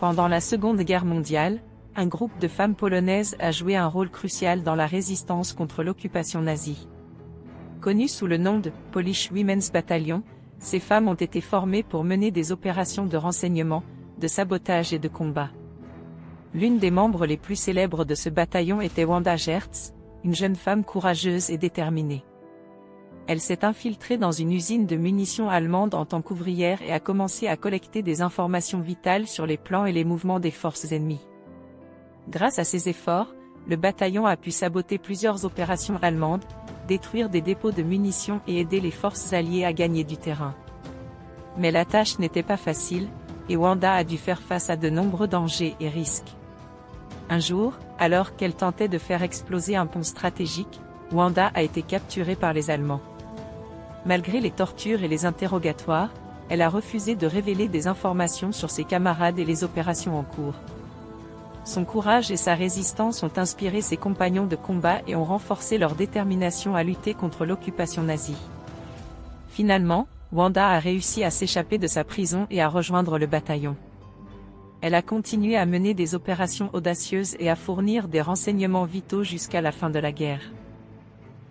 Pendant la Seconde Guerre mondiale, un groupe de femmes polonaises a joué un rôle crucial dans la résistance contre l'occupation nazie. Connues sous le nom de Polish Women's Battalion, ces femmes ont été formées pour mener des opérations de renseignement, de sabotage et de combat. L'une des membres les plus célèbres de ce bataillon était Wanda Gertz, une jeune femme courageuse et déterminée. Elle s'est infiltrée dans une usine de munitions allemande en tant qu'ouvrière et a commencé à collecter des informations vitales sur les plans et les mouvements des forces ennemies. Grâce à ses efforts, le bataillon a pu saboter plusieurs opérations allemandes, détruire des dépôts de munitions et aider les forces alliées à gagner du terrain. Mais la tâche n'était pas facile, et Wanda a dû faire face à de nombreux dangers et risques. Un jour, alors qu'elle tentait de faire exploser un pont stratégique, Wanda a été capturée par les Allemands. Malgré les tortures et les interrogatoires, elle a refusé de révéler des informations sur ses camarades et les opérations en cours. Son courage et sa résistance ont inspiré ses compagnons de combat et ont renforcé leur détermination à lutter contre l'occupation nazie. Finalement, Wanda a réussi à s'échapper de sa prison et à rejoindre le bataillon. Elle a continué à mener des opérations audacieuses et à fournir des renseignements vitaux jusqu'à la fin de la guerre.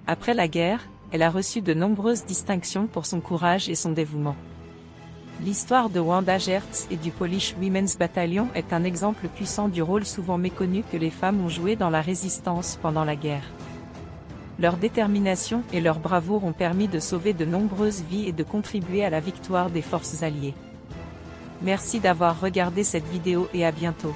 Après la guerre, elle a reçu de nombreuses distinctions pour son courage et son dévouement. L'histoire de Wanda Gertz et du Polish Women's Battalion est un exemple puissant du rôle souvent méconnu que les femmes ont joué dans la résistance pendant la guerre. Leur détermination et leur bravoure ont permis de sauver de nombreuses vies et de contribuer à la victoire des forces alliées. Merci d'avoir regardé cette vidéo et à bientôt.